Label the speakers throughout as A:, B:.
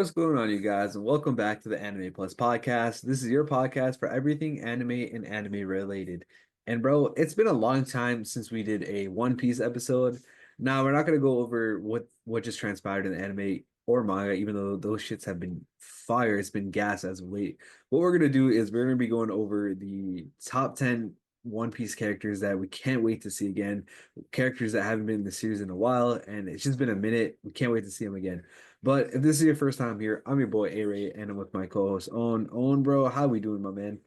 A: What's going on, you guys, and welcome back to the Anime Plus podcast. This is your podcast for everything anime and anime related. And bro, it's been a long time since we did a One Piece episode. Now we're not gonna go over what just transpired in the anime or manga, even though those shits have been fire. It's been gas as of late. What we're gonna do is we're gonna be going over the top 10 One Piece characters that we can't wait to see again, characters that haven't been in the series in a while, and it's just been a minute. We can't wait to see them again. But if this is your first time here, I'm your boy Aray, and I'm with my co-host Own, bro. How we doing, my man?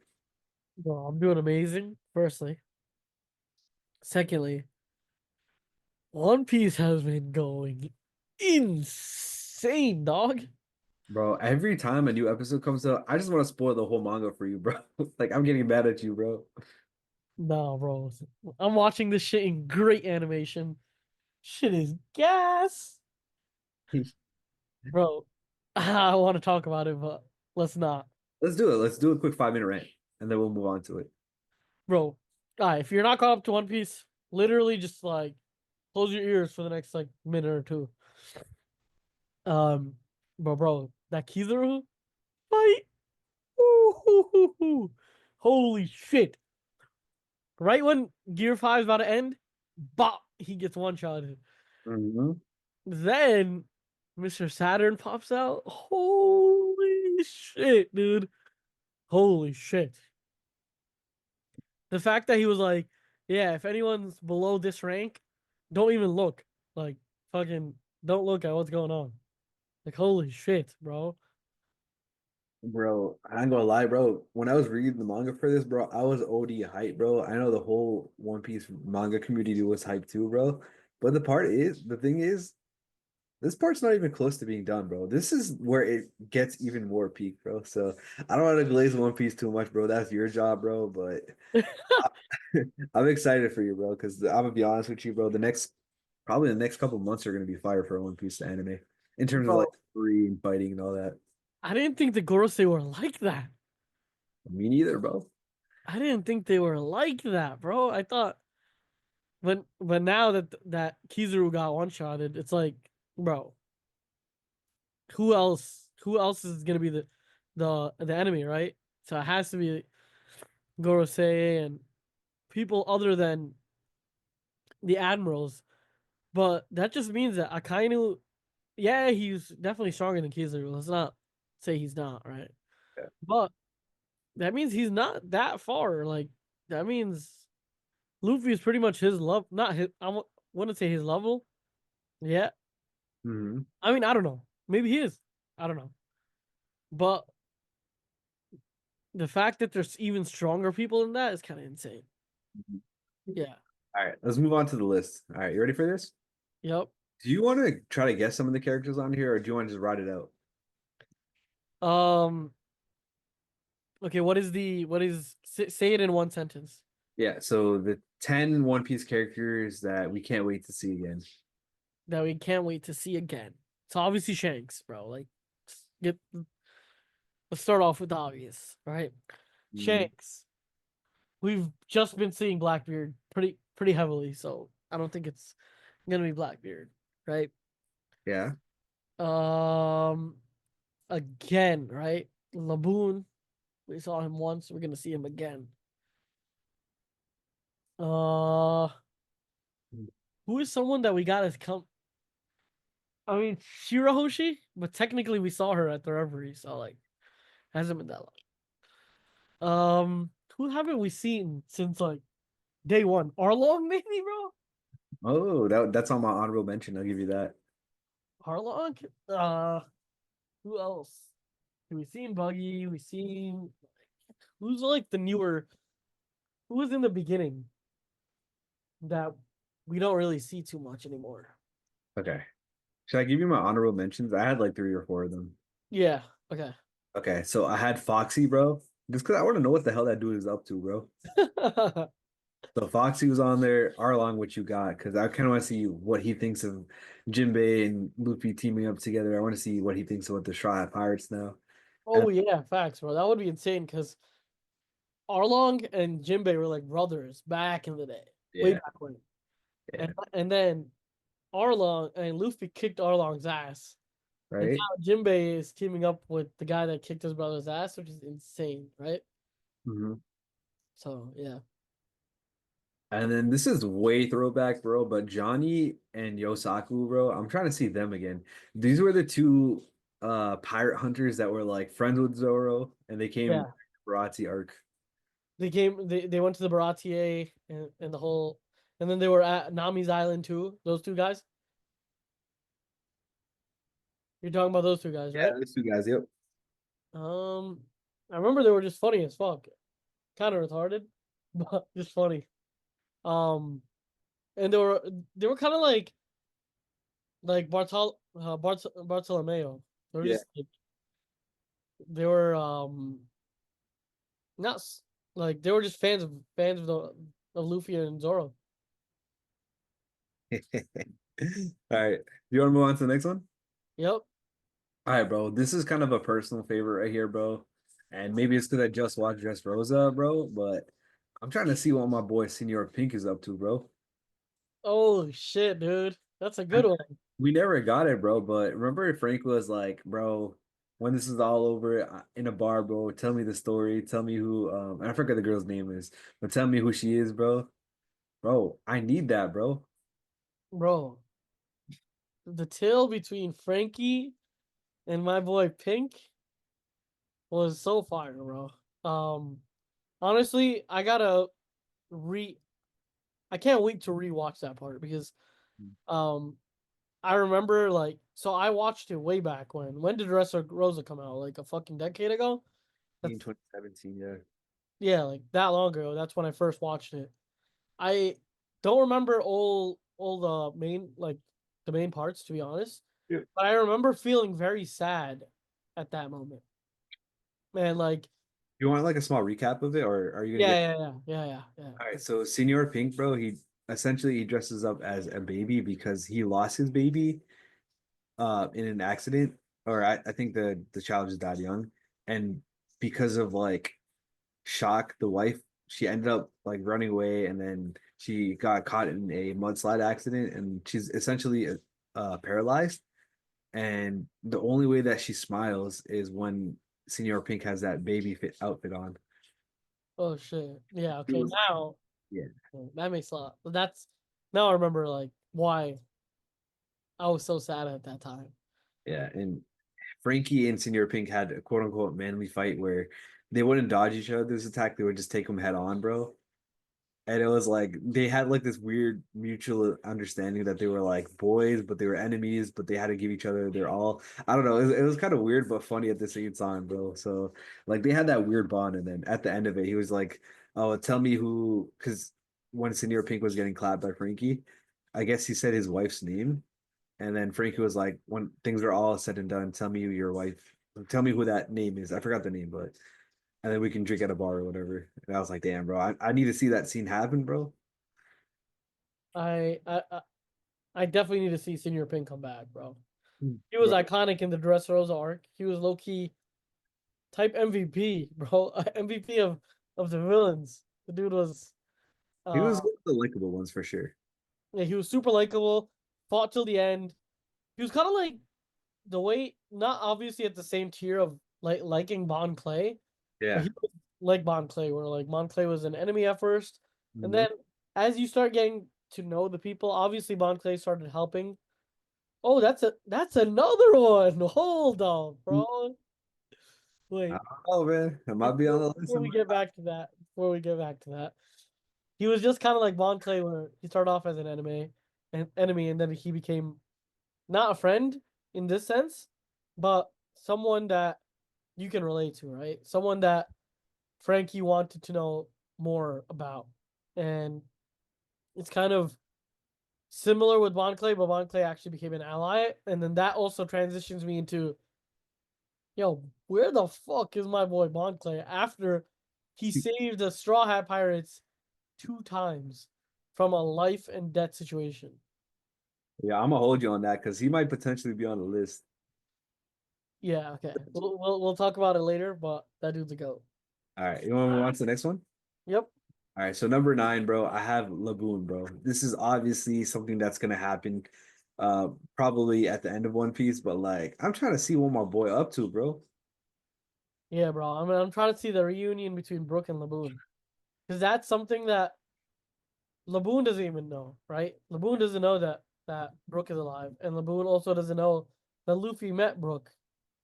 B: Well, I'm doing amazing, firstly. Secondly, One Piece has been going insane, dog.
A: Bro, every time a new episode comes out, I just want to spoil the whole manga for you, bro. Like I'm getting mad at you, bro.
B: No, bro. I'm watching this shit in great animation. Shit is gas. Bro, I want to talk about it, but let's not.
A: Let's do it. Let's do a quick 5 minute rant, and then we'll move on to it.
B: Bro, alright, if you're not caught up to One Piece, literally just like close your ears for the next like minute or two. Um, bro, that Kizaru fight. Ooh, holy shit. Right when Gear 5 is about to end, bop, he gets one shotted.
A: Mhm.
B: Then Mr. Saturn pops out. Holy shit, dude. Holy shit. The fact that he was like, yeah, if anyone's below this rank, don't even look. Like, fucking, don't look at what's going on. Like, holy shit, bro.
A: Bro, I ain't gonna lie, bro. When I was reading the manga for this, bro, I was OD hype, bro. I know the whole One Piece manga community was hype too, bro. But the thing is, this part's not even close to being done, bro. This is where it gets even more peak, bro. So I don't want to glaze One Piece too much, bro. That's your job, bro. But I- I'm excited for you, bro, because I'm gonna be honest with you, bro. Probably the next couple months are gonna be fire for One Piece anime in terms of like
B: Bro,
A: story and fighting and all that.
B: I didn't think the Gorosei were like that.
A: Me neither, bro.
B: I didn't think they were like that, bro. I thought but now that Kizaru got one shotted, it's like, bro, who else? Who else is gonna be the enemy, right? So it has to be Gorosei and people other than the admirals. But that just means that Akainu, yeah, he's definitely stronger than Kizaru. Let's not say he's not, right?
A: Yeah.
B: But that means he's not that far. Like that means Luffy is pretty much his love, not his. Wouldn't say his level. Yeah,
A: Hmm.
B: I mean, I don't know. Maybe he is. I don't know. But the fact that there's even stronger people in that is kind of insane. Yeah.
A: All right, let's move on to the list. All right, you ready for this?
B: Yep.
A: Do you want to try to guess some of the characters on here, or do you want to just write it out?
B: Um. Okay. What is? Say it in one sentence.
A: Yeah, so the 10 One Piece characters that we can't wait to see again.
B: That we can't wait to see again. So obviously Shanks, bro. Like, get let's start off with the obvious, right?
A: Mhm.
B: Shanks. We've just been seeing Blackbeard pretty heavily, so I don't think it's gonna be Blackbeard, right?
A: Yeah.
B: Um, again, right? Laboon. We saw him once. We're gonna see him again. Uh, who is someone that we got as come? I mean, Shirahoshi, but technically we saw her at the Reverie, so like hasn't been that long. Who haven't we seen since like day one? Arlong, maybe, bro.
A: Oh, that's on my honorable mention. I'll give you that.
B: Arlong. Who else? We seen Buggy. We seen who's like the newer. Who was in the beginning that we don't really see too much anymore.
A: Okay. Should I give you my honorable mentions? I had like three or four of them.
B: Yeah. Okay.
A: Okay, so I had Foxy, bro. Just because I want to know what the hell that dude is up to, bro. So Foxy was on there. Arlong, what you got? Because I kind of want to see what he thinks of Jinbei and Luffy teaming up together. I want to see what he thinks about the Straw Hat Pirates now. And
B: Oh yeah, facts, bro. That would be insane because Arlong and Jinbei were like brothers back in the day, way
A: yeah,
B: back when.
A: yeah.
B: And then Arlong and Luffy kicked Arlong's ass, And
A: right?
B: now Jinbei is teaming up with the guy that kicked his brother's ass, which is insane, right?
A: Hmm.
B: So yeah.
A: And then this is way throwback, bro. But Johnny and Yosaku, bro, I'm trying to see them again. These were the two pirate hunters that were like friends with Zoro, and they came
B: Yeah.
A: Barati arc.
B: They went to the Baratier and the whole, and then they were at Nami's Island too. Those two guys. You're talking about those two guys,
A: Yeah,
B: right?
A: those two guys. Yep.
B: Um, I remember they were just funny as fuck, kind of retarded, but just funny. Um, and they were kind of like Bartolomeo. They were
A: Yeah.
B: just like they were not like they were just fans of of Luffy and Zoro.
A: All right. Do you want to move on to the next one?
B: Yep.
A: All right, bro. This is kind of a personal favorite right here, bro. And maybe it's because I just watched Dressrosa, bro. But I'm trying to see what my boy Senior Pink is up to, bro.
B: Oh shit, dude, that's a
A: I,
B: good one.
A: we never got it, bro. But remember, Frank was like, bro, when this is all over in a bar, bro, tell me the story. Tell me who, I forget the girl's name is, but tell me who she is, bro. Bro, I need that, bro.
B: Bro, the tale between Frankie and my boy Pink was so fire, bro. Um, honestly, re. I can't wait to rewatch that part because um, I remember like so I watched it way back when did Rosa come out? Like a fucking decade ago.
A: In
B: That's
A: 2017, yeah.
B: yeah, like that long ago. That's when I first watched it. I don't remember all the main like the main parts to be honest,
A: Yeah.
B: but I remember feeling very sad at that moment. Man, like
A: You want like a small recap of it, or are you gonna
B: yeah,
A: get?
B: yeah.
A: All right, so Senior Pink, bro, he dresses up as a baby because he lost his baby in an accident, or I think the child just died young, and because of like shock, the wife she ended up like running away, and then she got caught in a mudslide accident, and she's essentially paralyzed. And the only way that she smiles is when Senior Pink has that baby fit outfit on.
B: Oh shit. Yeah,
A: It
B: okay.
A: was
B: Now
A: yeah,
B: that makes a lot. That's now I remember like why I was so sad at that time.
A: yeah, and Frankie and Senior Pink had a quote unquote manly fight where they wouldn't dodge each other's attack; they would just take them head on, bro. And it was like they had like this weird mutual understanding that they were like boys, but they were enemies, but they had to give each other their all. I don't know. It was kind of weird, but funny at the same time, bro. So like they had that weird bond, and then at the end of it, he was like, "Oh, tell me who," because when Senior Pink was getting clapped by Frankie, I guess he said his wife's name, and then Frankie was like, "When things are all said and done, tell me who your wife, tell me who that name is." I forgot the name, but and then we can drink at a bar or whatever. And I was like, damn, bro, I need to see that scene happen, bro.
B: I I I I definitely need to see Senior Pink come back, bro. He was
A: Bro,
B: iconic in the Dressrosa arc. He was low key type MVP, bro. MVP of the villains. The dude was
A: he
B: uh
A: was one of the likable ones for sure.
B: yeah, he was super likable, fought till the end. He was kind of like the way not obviously at the same tier of like liking Bon Clay, but
A: Yeah.
B: he was like Bon Clay, where like Bon Clay was an enemy at first, and
A: Mhm.
B: then as you start getting to know the people, obviously Bon Clay started helping. Oh, that's another one. Hold on, bro. Wait,
A: Oh man, it might be on the list.
B: before we get back to that, he was just kind of like Bon Clay, where he started off as an enemy, and then he became not a friend in this sense, but someone that you can relate to, right? Someone that Frankie wanted to know more about. And it's kind of similar with Bon Clay, but Bon Clay actually became an ally. And then that also transitions me into, yo, where the fuck is my boy Bon Clay after he saved the Straw Hat Pirates 2 times from a life and death situation?
A: Yeah, I'm gonna hold you on that because he might potentially be on the list.
B: Yeah, okay. We'll talk about it later, but that dude's a goat.
A: All right, you want to move on to the next one?
B: Yep.
A: All right, so number 9, bro, I have Laboon, bro. This is obviously something that's gonna happen. probably at the end of One Piece, but like I'm trying to see what my boy up to, bro.
B: Yeah, bro. I mean, I'm trying to see the reunion between Brook and Laboon because that's something that Laboon doesn't even know, right? Laboon doesn't know that Brook is alive, and Laboon also doesn't know that Luffy met Brook,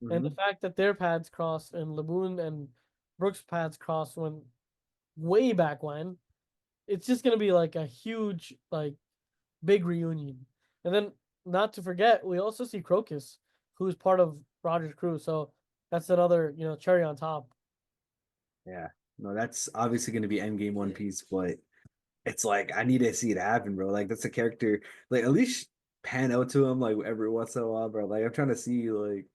B: and the
A: Hmm.
B: fact that their paths crossed and Laboon and Brook's paths crossed when way back when, it's just gonna be like a huge, like, big reunion. And then, not to forget, we also see Crocus, who's part of Roger's crew. So that's another, cherry on top.
A: Yeah, no, that's obviously going to be Endgame One Piece, but it's like I need to see it happen, bro. Like that's a character, like at least pan out to him like every once in a while, bro. Like I'm trying to see like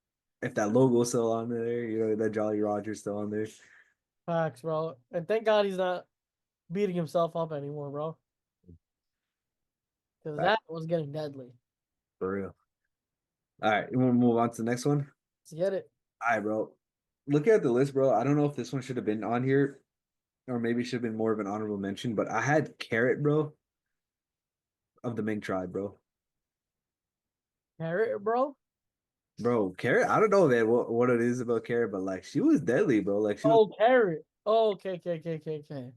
A: if that logo's still on there, that Jolly Roger's still on there.
B: Facts, bro. And thank God he's not beating himself up anymore, bro. Because
A: Back
B: that was getting deadly.
A: for real. All right, you want to move on to the next one?
B: Let's get it.
A: All right, bro. Looking at the list, bro, I don't know if this one should have been on here or maybe should have been more of an honorable mention, but I had Carrot, bro, of the Ming tribe, bro.
B: Carrot, bro.
A: Bro, Carrot, I don't know, man, what it is about Carrot, but like she was deadly, bro. Like
B: Oh, carrot. Oh, okay, okay, okay, okay, okay.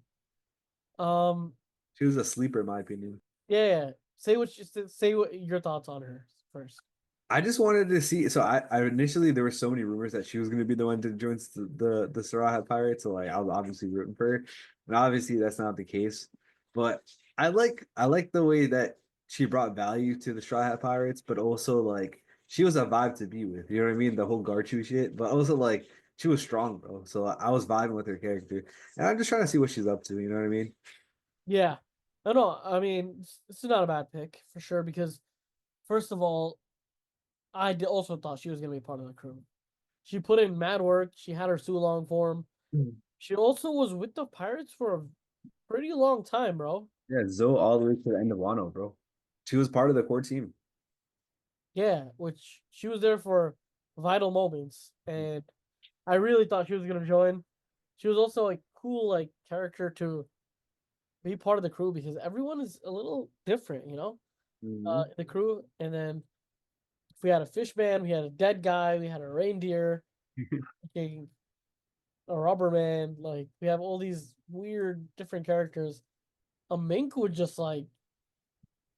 B: Um,
A: she was a sleeper, in my opinion.
B: yeah. Say what your thoughts on her first.
A: I just wanted to see. So I initially there were so many rumors that she was going to be the one to join the Straw Hat Pirates. So like I was obviously rooting for her, and obviously that's not the case. But I like the way that she brought value to the Straw Hat Pirates, but also like she was a vibe to be with. You know what I mean? The whole Garchu shit, but also like she was strong, bro. So I was vibing with her character, and I'm just trying to see what she's up to. You know what I mean?
B: Yeah. I know. I mean, this is not a bad pick for sure because first of all, also thought she was gonna be part of the crew. She put in mad work. She had her Sulong form.
A: Mhm.
B: She also was with the Pirates for a pretty long time, bro.
A: Yeah, Zoe all the way to the end of Wano, bro. She was part of the core team.
B: Yeah, which she was there for vital moments, and I really thought she was gonna join. She was also a cool like character to be part of the crew because everyone is a little different,
A: Hmm.
B: in the crew. And then if we had a fish man, we had a dead guy, we had a reindeer, a rubber man. Like we have all these weird different characters. A mink would just like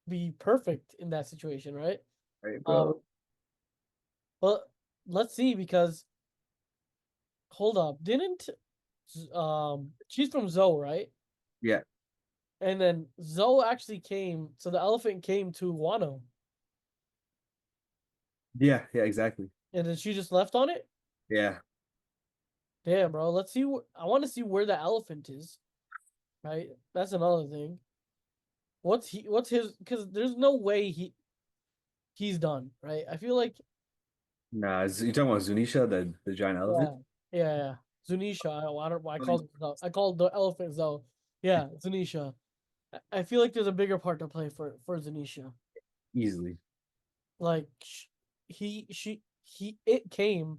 B: be perfect in that situation, right?
A: Right,
B: Um,
A: bro.
B: but let's see because hold up, didn't she's from Zoe, right?
A: Yeah.
B: And then Zoe actually came, so the elephant came to Wano,
A: Yeah, yeah, exactly.
B: and then she just left on it.
A: Yeah.
B: Damn, bro. Let's see. I want to see where the elephant is. Right. That's another thing. What's his? Because there's no way he's done. Right. I feel like
A: Nah, you talking about Zunisha, the giant elephant?
B: yeah, yeah, yeah. Zunisha. I don't. I called the elephant Zoe. Yeah, Zunisha. I feel like there's a bigger part to play for Zunisha.
A: Easily.
B: Like it came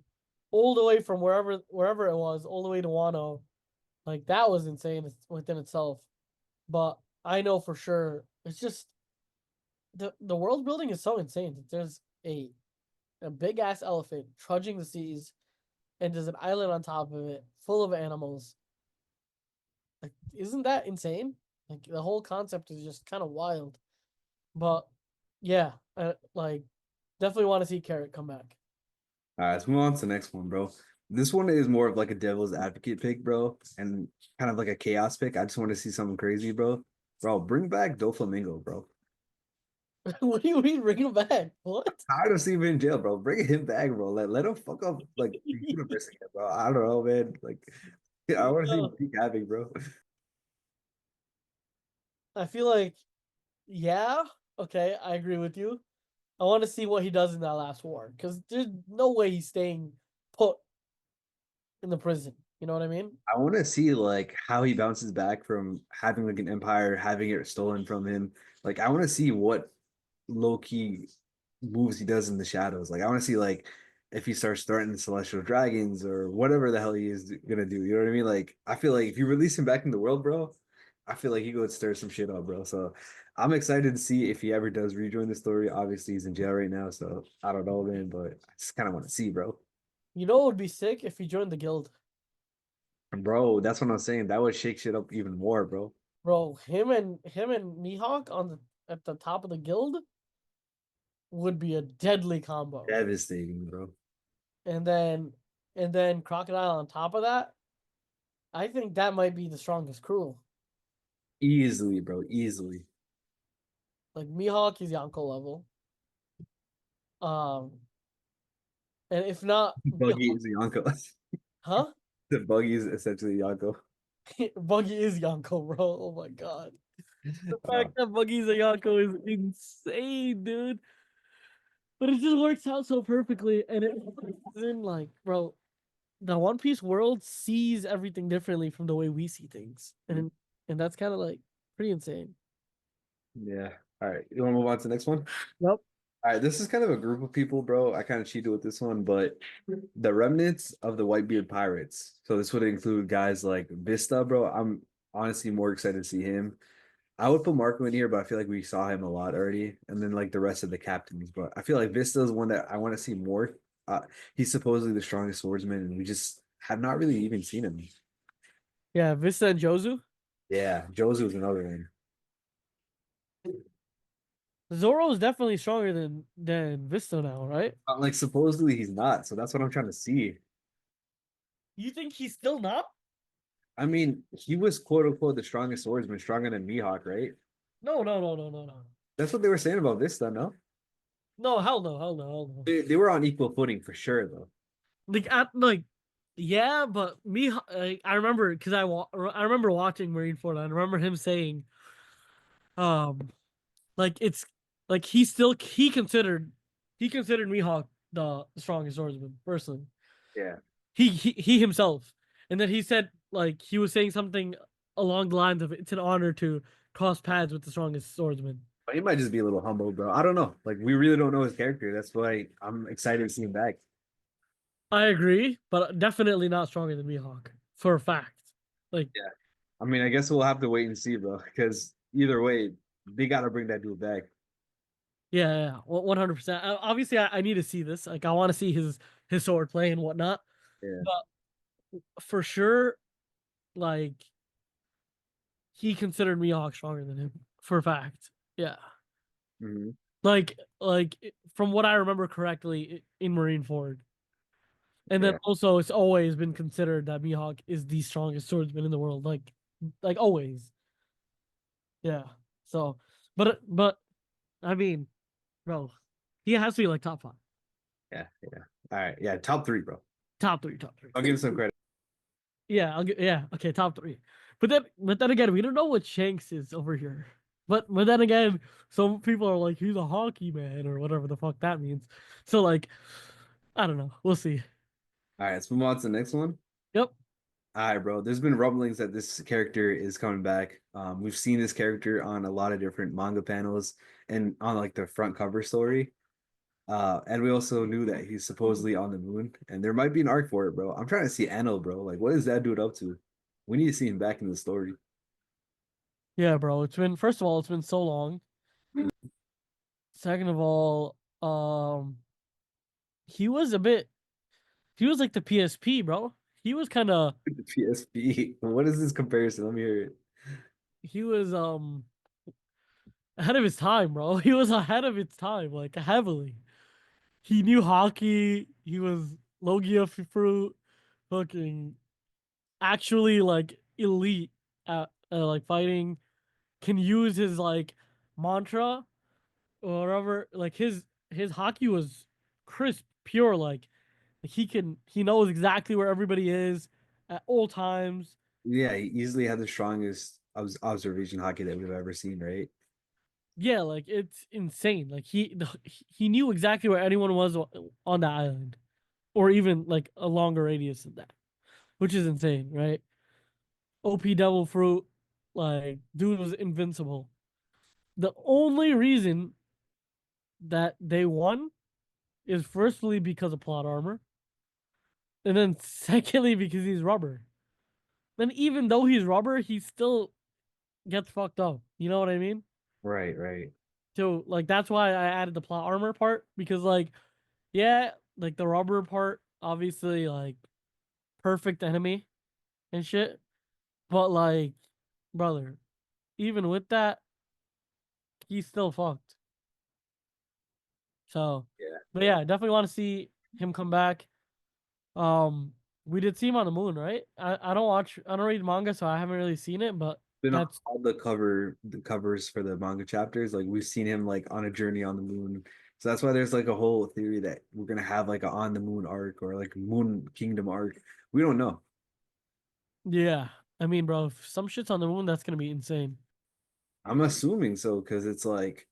B: all the way from wherever it was all the way to Wano. Like that was insane within itself. But I know for sure it's just the world building is so insane that there's a big ass elephant trudging the seas and there's an island on top of it full of animals. Like isn't that insane? Like the whole concept is just kind of wild. But yeah, like definitely want to see Carrot come back.
A: All right, let's move on to the next one, bro. This one is more of like a devil's advocate pick, bro, and kind of like a chaos pick. I just want to see something crazy, bro. Bro, bring back Doflamingo, bro.
B: What do you mean bring him back? What?
A: Tired of seeing him in jail, bro. Bring him back, bro. Let him fuck up like the universe again, bro. I don't know, man. Like, I want to see him
B: Yo,
A: peak havoc, bro.
B: I feel like yeah, okay, I agree with you. I want to see what he does in that last war because there's no way he's staying put in the prison. You know what I mean?
A: I want to see like how he bounces back from having like an empire, having it stolen from him. Like, I want to see what low key moves he does in the shadows. Like I want to see like if he starts threatening the celestial dragons or whatever the hell he is gonna do. You know what I mean? Like I feel like if you release him back in the world, bro, I feel like he could stir some shit up, bro. So I'm excited to see if he ever does rejoin the story. Obviously, he's in jail right now, so I don't know, man. But I just kind of want to see, bro.
B: You know, it would be sick if he joined the guild,
A: Bro, that's what I'm saying. That would shake shit up even more, bro.
B: bro. Him and Mihawk on the at the top of the guild would be a deadly combo.
A: Devastating, bro.
B: And then Crocodile on top of that. I think that might be the strongest crew.
A: Easily, bro. Easily.
B: Like Mihawk is Yonko level. Um, and if not
A: Buggy
B: Mihawk,
A: is Yonko.
B: huh?
A: The buggy is essentially Yonko.
B: Buggy is Yonko, bro. Oh my god. The
A: Uh,
B: fact that Buggy's a Yonko is insane, dude. But it just works out so perfectly, and it isn't like, bro, the One Piece world sees everything differently from the way we see things, and that's kind of like pretty insane.
A: yeah. All right. You want to move on to the next one?
B: Yep.
A: All right. This is kind of a group of people, bro. I kind of cheated with this one, but the remnants of the Whitebeard pirates. So this would include guys like Vista, bro. I'm honestly more excited to see him. I would put Marco in here, but I feel like we saw him a lot already. And then like the rest of the captains. But I feel like Vista is one that I want to see more. Uh, he's supposedly the strongest swordsman, and we just have not really even seen him.
B: Yeah, Vista and Jozu.
A: Yeah, Jozu is another one.
B: Zoro is definitely stronger than Vista now, right?
A: Like supposedly he's not, so that's what I'm trying to see.
B: You think he's still not?
A: I mean, he was quote unquote the strongest swordsman, stronger than Mihawk, right?
B: No, no, no, no, no, no.
A: That's what they were saying about Vista, no?
B: No, hell no, hell no, hell no.
A: They were on equal footing for sure, though.
B: Like yeah, but me, I remember because I remember watching Marineford. I remember him saying, um, like it's like he considered Mihawk the strongest swordsman person.
A: Yeah.
B: He himself, and then he said like he was saying something along the lines of it's an honor to cross paths with the strongest swordsman.
A: But he might just be a little humble, bro. I don't know. Like we really don't know his character. That's why I'm excited to see him back.
B: I agree, but definitely not stronger than Mihawk for a fact. Like
A: Yeah. I mean, I guess we'll have to wait and see, bro. Because either way, they gotta bring that dude back.
B: yeah, yeah, 100%. Obviously, I need to see this. Like I want to see his sword play and whatnot.
A: Yeah.
B: But for sure, like he considered Mihawk stronger than him for a fact. Yeah.
A: Hmm.
B: Like from what I remember correctly in Marineford. And then
A: Yeah.
B: also it's always been considered that Mihawk is the strongest swordsman in the world. Like always. Yeah. So but I mean, bro, he has to be like top five.
A: Yeah. Yeah. All right. Yeah. Top three, bro.
B: Top three, top three.
A: I'll give him some credit.
B: Yeah, I'll get yeah, okay, top three. But then again, we don't know what Shanks is over here. But then again, some people are like he's a hockey man or whatever the fuck that means. So like, I don't know. We'll see.
A: All right. Let's move on to the next one.
B: Yep.
A: All right, bro. There's been rumblings that this character is coming back. We've seen this character on a lot of different manga panels and on like the front cover story. And we also knew that he's supposedly on the moon, and there might be an arc for it, bro. I'm trying to see Anno, bro. Like, what is that dude up to? We need to see him back in the story.
B: Yeah, bro. It's been first of all, it's been so long. Second of all, he was a bit he was like the PSP, bro. He was kind of
A: The PSP. What is this comparison? Let me hear it.
B: he was ahead of his time, bro. He was ahead of its time, like heavily. He knew hockey. He was Logia fruit, fucking actually like elite at like fighting. Can use his like mantra or whatever. Like his hockey was crisp, pure. Like he knows exactly where everybody is at all times.
A: Yeah, he easily had the strongest observation hockey that we've ever seen, right?
B: Yeah, like it's insane. Like he knew exactly where anyone was on the island, or even like a longer radius than that, which is insane, right? OP Devil Fruit, like dude was invincible. The only reason that they won is firstly because of plot armor, and then secondly because he's rubber. Then even though he's rubber, he still gets fucked up. You know what I mean?
A: Right, right.
B: So like that's why I added the plot armor part because like yeah, like the rubber part obviously like perfect enemy and shit, but like brother, even with that, he's still fucked. So,
A: Yeah.
B: but yeah, definitely want to see him come back. Um, we did see him on the moon, right? I don't read manga, so I haven't really seen it, but
A: Been on
B: that's
A: all the covers for the manga chapters. Like we've seen him like on a journey on the moon. So that's why there's like a whole theory that we're gonna have like a on the moon arc or like Moon Kingdom arc. We don't know.
B: yeah. I mean, bro, if some shit's on the moon, that's gonna be insane.
A: I'm assuming so because it's like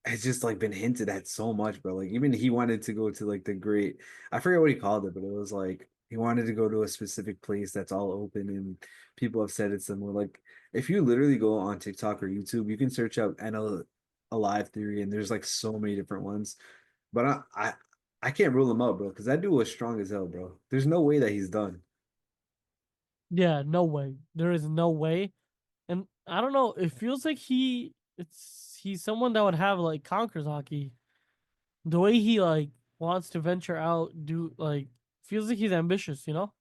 A: it's just like been hinted at so much, bro. Like even he wanted to go to like the great, I forget what he called it, but it was like he wanted to go to a specific place that's all open and people have said it's similar. Like if you literally go on TikTok or YouTube, you can search up NL Alive theory and there's like so many different ones. But I can't rule him out, bro, because that dude was strong as hell, bro. There's no way that he's done.
B: Yeah, no way. There is no way. And I don't know, it feels like he's someone that would have like conquers hockey. The way he like wants to venture out, do like feels like he's ambitious, you know?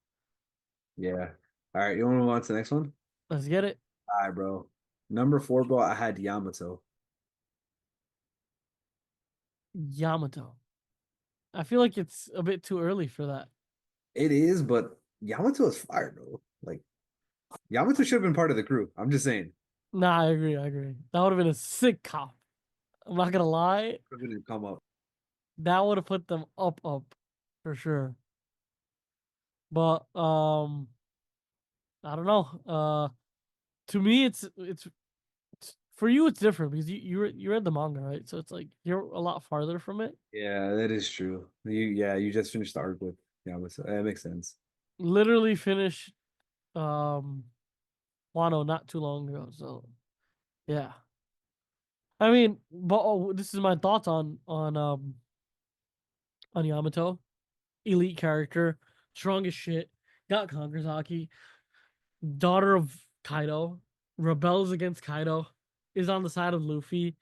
A: Yeah. All right, you want to move on to the next one?
B: Let's get it.
A: All right, bro. Number four, bro, I had Yamato.
B: Yamato. I feel like it's a bit too early for that.
A: It is, but Yamato is fire, bro. Like Yamato should have been part of the crew. I'm just saying.
B: Nah, I agree, I agree. That would have been a sick cop. I'm not gonna lie.
A: Couldn't come up.
B: That would have put them up for sure. But I don't know. To me it's for you it's different because you read the manga, right? So it's like you're a lot farther from it.
A: Yeah, that is true. You just finished the arc with Yamato. That makes sense.
B: Literally finished um Wano not too long ago. So yeah. I mean, but this is my thoughts on Yamato. Elite character, strong as shit, got conquers hockey, daughter of Kaido, rebels against Kaido, is on the side of Luffy.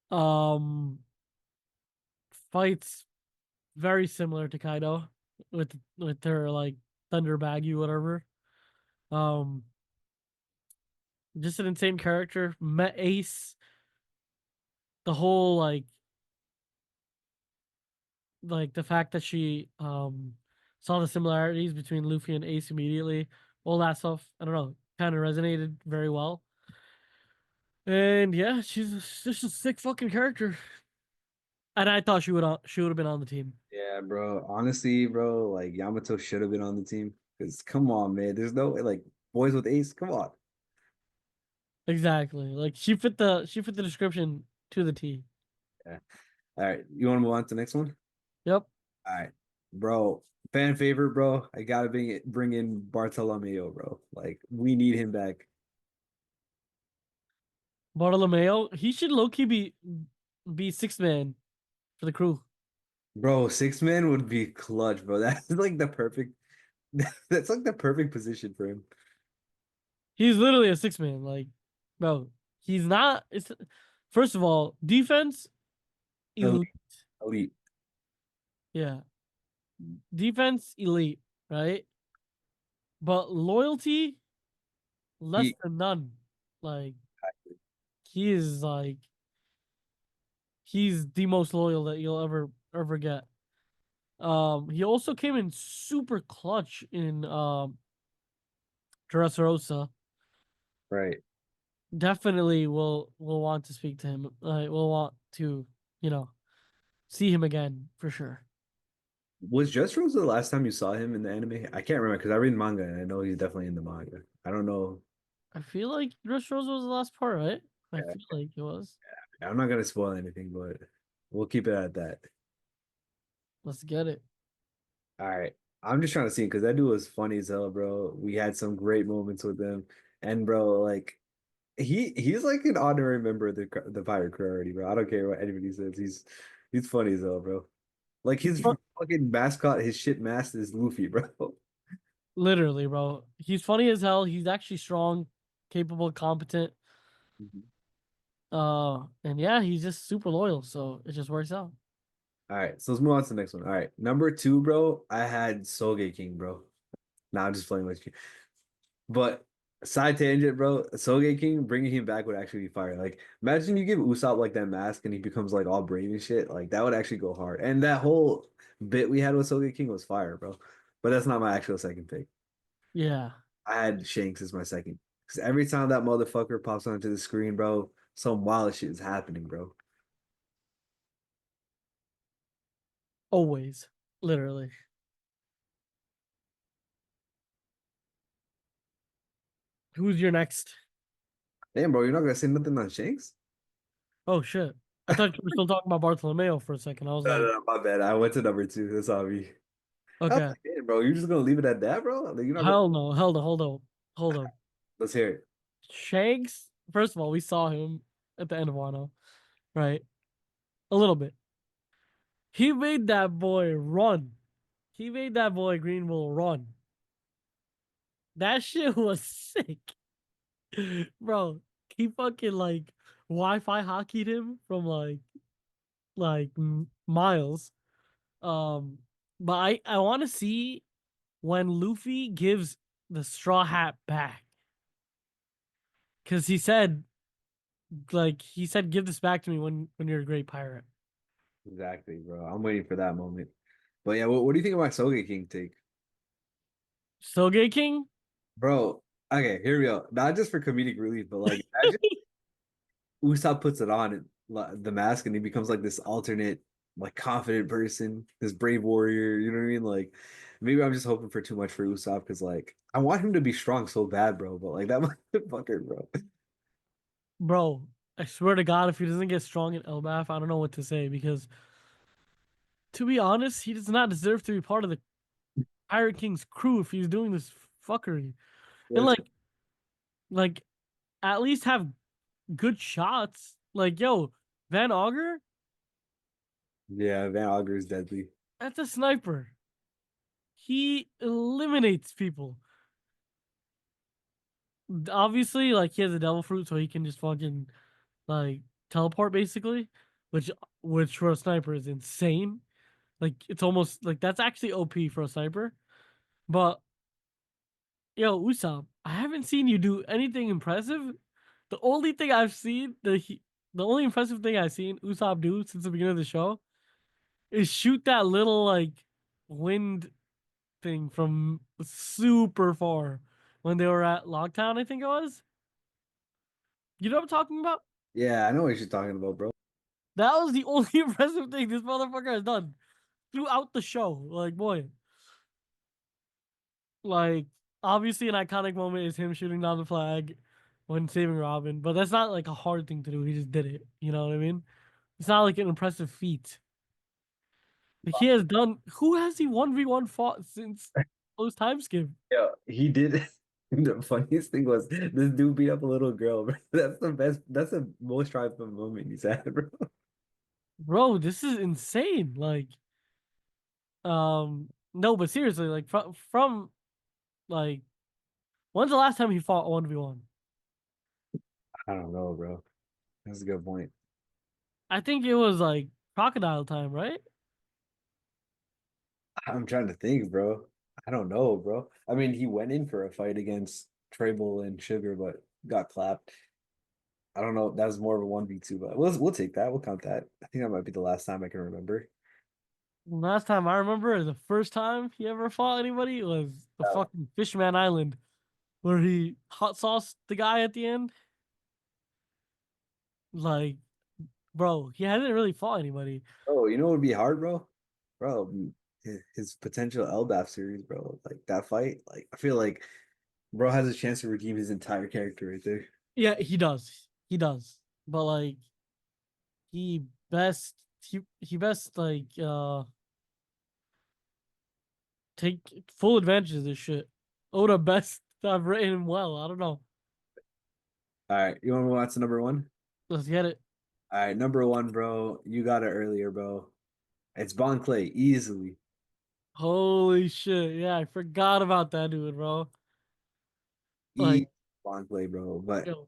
B: Um, fights very similar to Kaido with her like Thunder Baggy, whatever. Um, just an insane character. Met Ace. The whole like the fact that she saw the similarities between Luffy and Ace immediately. All that stuff. I don't know. Kind of resonated very well. And yeah, just a sick fucking character. And I thought she would have been on the team.
A: Yeah, bro. Honestly, bro, like Yamato should have been on the team. Because come on, man. There's no way, like boys with ace. Come on.
B: Exactly. Like she fit the description to the T.
A: Yeah. All right. You want to move on to the next one?
B: Yep.
A: All right. Bro. Fan favorite, bro. I gotta bring in Bartolomeo, bro. Like, we need him back.
B: Bartolomeo, he should low key be sixth man for the crew.
A: Bro, six man would be clutch, bro. That's like the perfect that's like the perfect position for him.
B: He's literally a six man. Like, bro, he's not. It's first of all, defense elite.
A: Elite, elite.
B: Yeah, defense elite, right? But loyalty less
A: He
B: than none. Like he is like he's the most loyal that you'll ever get. He also came in super clutch in Dressrosa.
A: right.
B: Definitely will want to speak to him. Will want to, you know, see him again for sure.
A: Was Just Rose the last time you saw him in the anime? I can't remember because I read manga and I know he's definitely in the manga. I don't know.
B: I feel like Dressrosa was the last part, right? I
A: Yeah,
B: feel like it was.
A: I'm not gonna spoil anything, but we'll keep it at that.
B: Let's get it.
A: All right. I'm just trying to see because that dude was funny as hell, bro. We had some great moments with him. And bro, like he's like an honorary member of the pirate crew already, bro. I don't care what anybody says. He's funny as hell, bro. Like his fucking mascot, his shit mask is Luffy, bro.
B: Literally, bro. He's funny as hell. He's actually strong, capable, competent.
A: Mhm.
B: And yeah, he's just super loyal, so it just works out.
A: All right, so let's move on to the next one. All right, number two, bro. I had Soge King, bro. Now I'm just playing with you. But side tangent, bro. Soge King, bringing him back would actually be fire. Like, imagine you give Usopp like that mask and he becomes like all brave and shit. Like, that would actually go hard. And that whole bit we had with Soge King was fire, bro. But that's not my actual second pick.
B: Yeah,
A: I had Shanks as my second. Because every time that motherfucker pops onto the screen, bro, some wild shit is happening, bro.
B: always, literally. Who's your next?
A: Damn, bro, you're not gonna say nothing on Shanks?
B: Oh shit! I thought you were still talking about Bartolomeo for a second. I was
A: No, no,
B: like,
A: no, my bad. I went to number two. That's on me. I was
B: okay,
A: like, damn, bro, you're just gonna leave it at that, bro? Like, you're not gonna.
B: hell no, hell no, hold on, hold on.
A: Let's hear it.
B: Shanks. First of all, we saw him at the end of Wano, right? A little bit. He made that boy run. He made that boy Greenville run. That shit was sick. Bro, he fucking like Wi-Fi hockeyed him from miles. Um, but I want to see when Luffy gives the straw hat back, because he said give this back to me when you're a great pirate.
A: Exactly, bro. I'm waiting for that moment. But yeah, what do you think about Soge King take?
B: Soge King.
A: Bro, okay, here we go. Not just for comedic relief, but like imagine Usopp puts it on the mask and he becomes like this alternate, like confident person, this brave warrior, you know what I mean? Like maybe I'm just hoping for too much for Usopp because like I want him to be strong so bad, bro. But like that motherfucker, bro.
B: Bro, I swear to God, if he doesn't get strong in Elbaf, I don't know what to say, because to be honest, he does not deserve to be part of the Pirate King's crew if he's doing this fuckery. And
A: That's
B: like at least have good shots. Like, yo, Van Auger,
A: yeah, Van Auger is deadly.
B: that's a sniper. He eliminates people. Obviously, like he has a devil fruit, so he can just fucking like teleport basically, which which for a sniper is insane. Like it's almost like that's actually OP for a sniper. But yo, Usopp, I haven't seen you do anything impressive. The only thing I've seen, the only impressive thing I've seen Usopp do since the beginning of the show is shoot that little like wind thing from super far when they were at Lockdown, I think it was. You know what I'm talking about?
A: Yeah, I know what you're talking about, bro.
B: That was the only impressive thing this motherfucker has done throughout the show. Like, boy, like obviously an iconic moment is him shooting down the flag when saving Robin, but that's not like a hard thing to do. He just did it. You know what I mean? It's not like an impressive feat. Like he has done. Who has he 1v1 fought since those time skip?
A: Yeah, he did. The funniest thing was this dude beat up a little girl, bro. That's the best. That's the most triumphant moment he's had, bro.
B: Bro, this is insane. Like, no, but seriously, like from like, when's the last time he fought 1v1?
A: I don't know, bro. That's a good point.
B: I think it was like crocodile time, right?
A: I'm trying to think, bro. I don't know, bro. I mean, he went in for a fight against Trable and Sugar, but got clapped. I don't know. That was more of a 1v2, but we'll take that. We'll count that. I think that might be the last time I can remember.
B: Last time I remember, the first time he ever fought anybody was the
A: Uh,
B: fucking Fishman Island, where he hot sauced the guy at the end. Like, bro, he hasn't really fought anybody.
A: oh, you know what would be hard, bro? Bro, his potential LBAF series, bro. Like that fight, like I feel like bro has a chance to redeem his entire character right there.
B: Yeah, he does. He does. But like, he best like take full advantage of this shit. Oda best I've written him well. I don't know.
A: All right, you want to move on to number one?
B: Let's get it.
A: All right, number one, bro. You got it earlier, bro. It's Bon Clay, easily.
B: Holy shit. Yeah, I forgot about that dude, bro.
A: E
B: Like,
A: Bon Clay, bro. But
B: yo.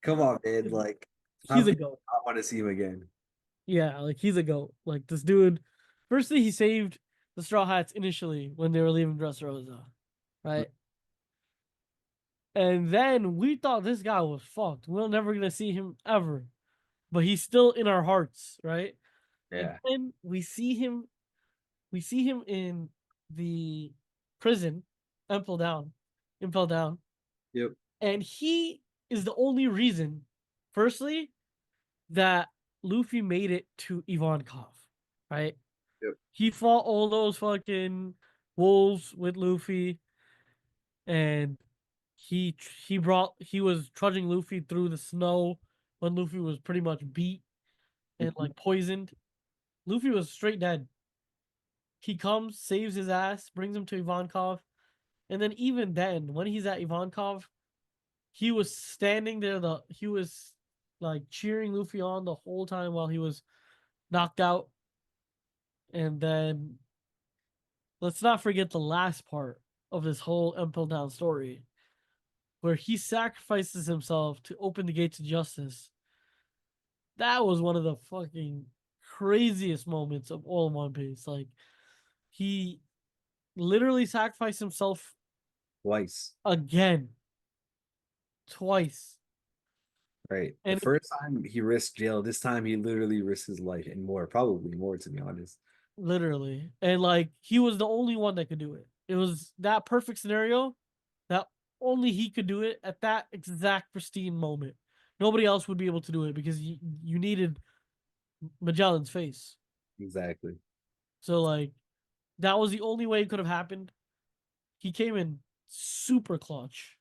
A: Come on, man. Like, how
B: He's a
A: can
B: goat.
A: I want to see him again?
B: Yeah, like he's a goat. Like this dude. Firstly, he saved the Straw Hats initially when they were leaving Dressrosa, right? And then we thought this guy was fucked. We're never gonna see him ever, but he's still in our hearts, right? And
A: Yeah.
B: then we see him in the prison, impel down, impel down,
A: Yep.
B: and he is the only reason, firstly, that Luffy made it to Ivankov, right?
A: Yep.
B: He fought all those fucking wolves with Luffy, and he was trudging Luffy through the snow when Luffy was pretty much beat and
A: Mhm.
B: like poisoned. Luffy was straight dead. He comes, saves his ass, brings him to Ivankov, and then even then, when he's at Ivankov, he was standing there. He was like cheering Luffy on the whole time while he was knocked out. And then let's not forget the last part of this whole Impel Down story, where he sacrifices himself to open the gates of justice. That was one of the fucking craziest moments of all One Piece. Like he literally sacrificed himself
A: Twice.
B: again, twice,
A: Right. The
B: and
A: first time he risked jail. This time he literally risked his life and more, probably more, to be honest.
B: literally, and like he was the only one that could do it. It was that perfect scenario that only he could do it at that exact pristine moment. Nobody else would be able to do it because you needed Magellan's face.
A: Exactly.
B: So like that was the only way it could have happened. He came in super clutch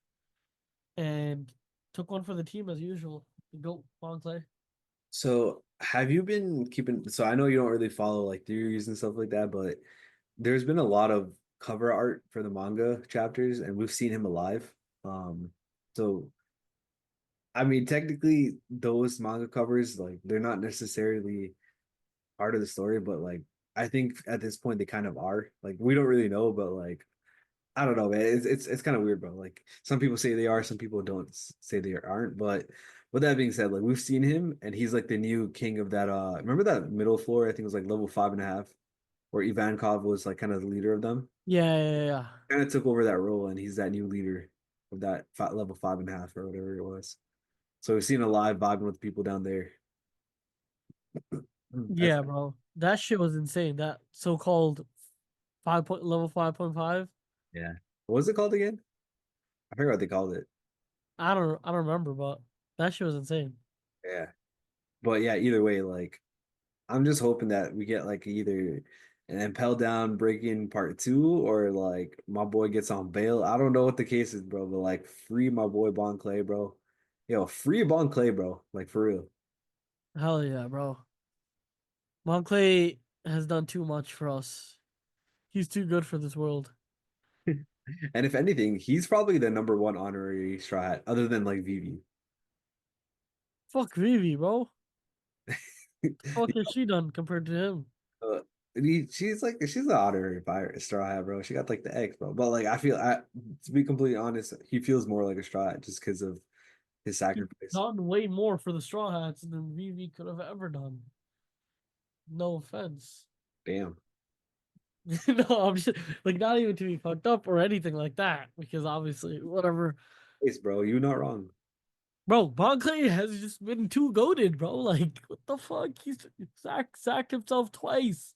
B: and took one for the team as usual. The goat Moncler.
A: So have you been keeping, so I know you don't really follow like theories and stuff like that, but there's been a lot of cover art for the manga chapters and we've seen him alive. So I mean technically those manga covers like they're not necessarily part of the story, but like I think at this point they kind of are. Like we don't really know, but like I don't know, man. It's kind of weird, bro. Like some people say they are, some people don't say they aren't. But with that being said, like we've seen him, and he's like the new king of that. Remember that middle floor? I think it was like level 5.5, where Ivankov was like kind of the leader of them.
B: Yeah.
A: Kind of took over that role, and he's that new leader of that level 5.5 or whatever it was. So we've seen a live vibing with people down there. That's
B: Yeah, bro. That shit was insane. That so-called level 5.5.
A: yeah. What was it called again? I forgot what they called it.
B: I don't remember, but that shit was insane.
A: Yeah, but yeah. Either way, like. I'm just hoping that we get like either an Impel Down break-in part two or like my boy gets on bail. I don't know what the case is, bro, but like free my boy Bon Clay, bro. Yo, free Bon Clay, bro. Like for real.
B: Hell yeah, bro. Monclay has done too much for us. He's too good for this world.
A: And if anything, he's probably the number one honorary Straw Hat, other than like Vivi.
B: Fuck Vivi, bro. Fuck has she done compared to him?
A: Uh, she's the honorary pirate Straw Hat, bro. She got like the X, bro. But like to be completely honest, he feels more like a Straw Hat just because of his
B: He's
A: sacrifice.
B: done way more for the Straw Hats than Vivi could have ever done. No offense.
A: Damn.
B: No, I'm just like not even to be fucked up or anything like that, because obviously, whatever.
A: Yes, bro, you're not wrong.
B: Bro, Monclay has just been too goaded, bro. Like, what the fuck? He's sacked himself twice.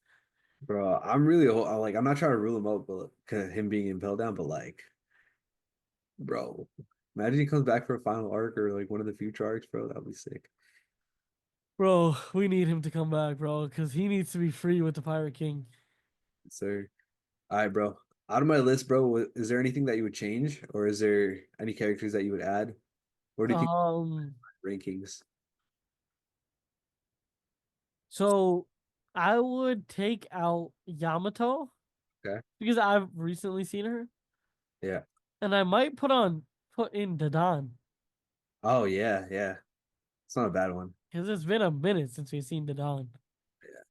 A: Bro, I'm really like I'm not trying to rule him out, but 'cause him being impelled down, but like, bro, imagine he comes back for a final arc or like one of the future arcs, bro. That'd be sick.
B: Bro, we need him to come back, bro, because he needs to be free with the Pirate King.
A: So, all right, bro. Out of my list, bro, is there anything that you would change, or is there any characters that you would add? What do you think
B: Um,
A: rankings?
B: so I would take out Yamato
A: Okay.
B: because I've recently seen her,
A: Yeah.
B: and I might put in Dadan
A: Oh yeah, yeah. It's not a bad one.
B: because it's been a minute since we've seen Dadan.
A: Yeah.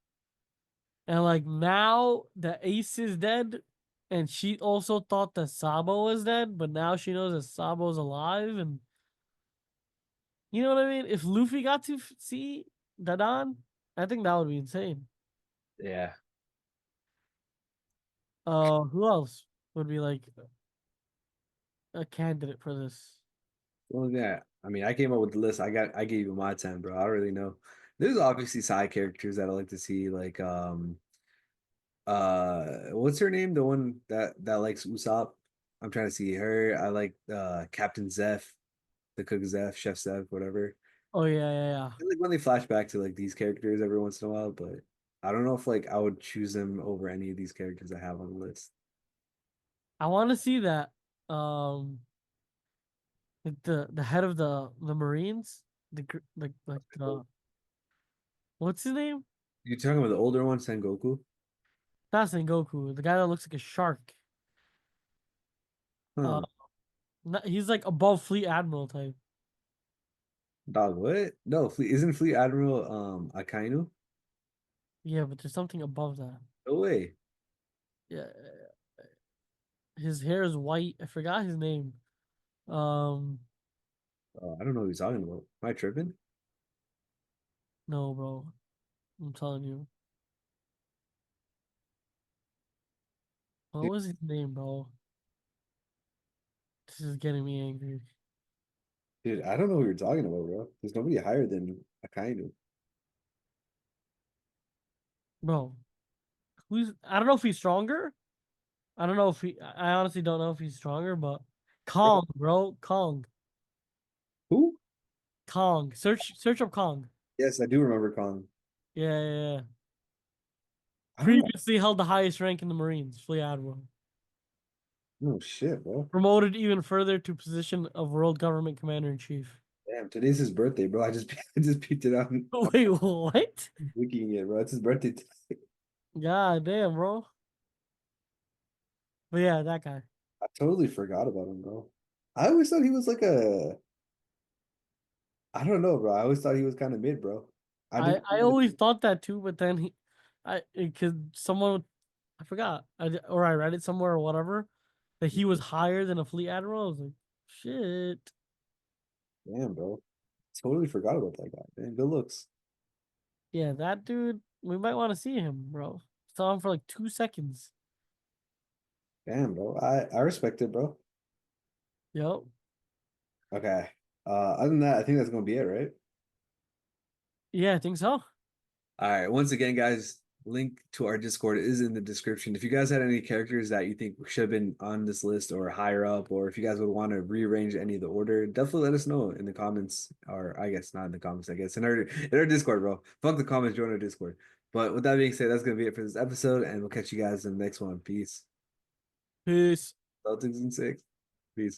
B: And like now the ace is dead, and she also thought that Sabo was dead, but now she knows that Sabo's alive, and You know what I mean? If Luffy got to see Dadan, I think that would be insane.
A: Yeah.
B: Who else would be like a candidate for this?
A: Well, yeah. I mean, I came up with the list. I gave you my 10, bro. I don't really know. There's obviously side characters that I like to see, like what's her name? The one that likes Usopp. I'm trying to see her. I like Captain Zeph, the cook Zeph, Chef Zeph, whatever.
B: Oh yeah, yeah, yeah.
A: I like when they flash back to like these characters every once in a while, but I don't know if like I would choose them over any of these characters I have on the list.
B: I want to see that. Um, like the head of the Marines, like the what's his name?
A: You talking about the older one, Sengoku?
B: Not Goku. The guy that looks like a shark. Uh,
A: Huh.
B: he's like above Fleet Admiral type.
A: Dog, what? No, isn't Fleet Admiral Akainu?
B: Yeah, but there's something above that.
A: No way.
B: Yeah, his hair is white. I forgot his name. Um,
A: Oh, I don't know what he's talking about. Am I tripping?
B: no, bro. I'm telling you. What
A: Dude,
B: was his name, bro? This is getting me angry.
A: I don't know who you're talking about, bro. There's nobody higher than Akainu.
B: Bro, I don't know if he's stronger. I don't know if I honestly don't know if he's stronger, but Kong, bro. Kong.
A: Who?
B: Kong. Search up Kong.
A: Yes, I do remember Kong.
B: Yeah, yeah, yeah.
A: I don't know.
B: Previously held the highest rank in the Marines, Fleet Admiral.
A: No shit, bro.
B: Promoted even further to position of World Government Commander in Chief.
A: Damn, today's his birthday, bro. I just picked it out.
B: Wait, what?
A: Looking it, bro. It's his birthday.
B: God damn, bro. But yeah, that guy.
A: I totally forgot about him, bro. I always thought he was like a, I don't know, bro. I always thought he was kind of mid, bro. I didn't.
B: I always thought that too, but then because someone, I forgot, or I read it somewhere or whatever, that he was higher than a Fleet Admiral. I was like, shit.
A: Damn, bro. Totally forgot about that guy. Man, good looks.
B: Yeah, that dude, we might want to see him, bro. Saw him for like 2 seconds.
A: Damn, bro. I respect it, bro.
B: Yep.
A: Okay. Other than that, I think that's gonna be it, right?
B: Yeah, I think so.
A: All right. Once again, guys, link to our Discord is in the description. If you guys had any characters that you think should have been on this list or higher up, or if you guys would want to rearrange any of the order, definitely let us know in the comments, or I guess not in the comments, I guess in our Discord, bro. Fuck the comments, join our Discord. But with that being said, that's gonna be it for this episode, and we'll catch you guys in the next one. Peace.
B: Peace.
A: Celtics in 6. Peace.